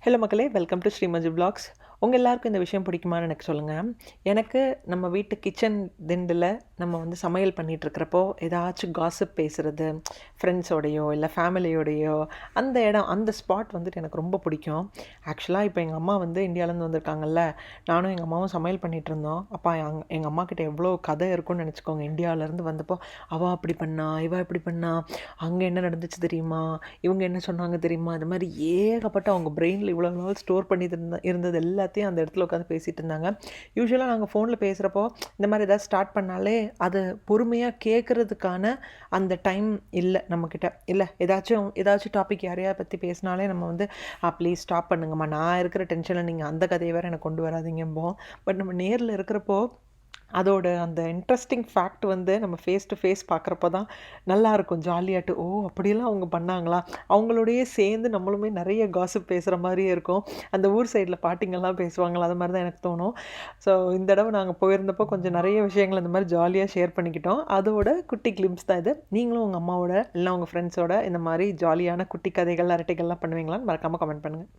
Hello மக்களே, welcome to ஸ்ரீமஜி vlogs. உங்கள் எல்லாருக்கும் இந்த விஷயம் பிடிக்குமான்னு எனக்கு சொல்லுங்கள். எனக்கு நம்ம வீட்டு கிச்சன் திண்டில் நம்ம வந்து சமையல் பண்ணிகிட்ருக்கிறப்போ ஏதாச்சும் காசிப் பேசுகிறது, ஃப்ரெண்ட்ஸோடையோ இல்லை ஃபேமிலியோடையோ, அந்த இடம் அந்த ஸ்பாட் வந்துட்டு எனக்கு ரொம்ப பிடிக்கும். ஆக்சுவலாக இப்போ எங்கள் அம்மா வந்து இந்தியாவிலேருந்து வந்திருக்காங்கல்ல, நானும் எங்கள் அம்மாவும் சமையல் பண்ணிகிட்டு இருந்தோம். அப்போ எங்கள் அம்மா கிட்ட எவ்வளோ கதை இருக்கும்னு நினச்சிக்கோங்க. இந்தியாவிலேருந்து வந்தப்போ அவள் அப்படி பண்ணா, இவள் இப்படி பண்ணா, அங்கே என்ன நடந்துச்சு தெரியுமா, இவங்க என்ன சொன்னாங்க தெரியுமா, இது மாதிரி ஏகப்பட்ட அவங்க பிரெயினில் இவ்வளோ நாள் ஸ்டோர் பண்ணி இருந்தது எல்லாத்தையும் அந்த இடத்துல உட்காந்து பேசிகிட்டு இருந்தாங்க. யூஸ்வலாக நாங்கள் ஃபோனில் பேசுகிறப்போ இந்த மாதிரி ஏதாவது ஸ்டார்ட் பண்ணாலே அது பொறுமையாக கேட்குறதுக்கான அந்த டைம் இல்லை நம்மக்கிட்ட. இல்லை ஏதாச்சும் டாபிக் யாரையாவது பற்றி பேசினாலே நம்ம வந்து ப்ளீஸ் ஸ்டாப் பண்ணுங்கம்மா, நான் இருக்கிற டென்ஷனில் நீங்கள் அந்த கதையை வேறு எனக்கு கொண்டு வராதிங்கம்போம். பட் நம்ம நேரில் இருக்கிறப்போ அதோட அந்த இன்ட்ரெஸ்டிங் ஃபேக்ட் வந்து நம்ம ஃபேஸ் டு ஃபேஸ் பார்க்குறப்ப தான் நல்லாயிருக்கும், ஜாலியாட்டு. ஓ அப்படியெல்லாம் அவங்க பண்ணாங்களா, அவங்களோடையே சேர்ந்து நம்மளுமே நிறைய காசிப் பேசுகிற மாதிரியே இருக்கும். அந்த ஊர் சைடில் பாட்டிங்கெல்லாம் பேசுவாங்களா, அது மாதிரி தான் எனக்கு தோணும். ஸோ இந்த தடவை நாங்கள் போயிருந்தப்போ கொஞ்சம் நிறைய விஷயங்கள் இந்த மாதிரி ஜாலியாக ஷேர் பண்ணிக்கிட்டோம். அதோட குட்டி கிளிம்ஸ் தான் இது. நீங்களும் உங்கள் அம்மாவோட இல்லை உங்கள் ஃப்ரெண்ட்ஸோட இந்த மாதிரி ஜாலியான குட்டி கதைகள் அரட்டைகள்லாம் பண்ணுவீங்களான்னு மறக்காமல் கமெண்ட் பண்ணுங்கள்.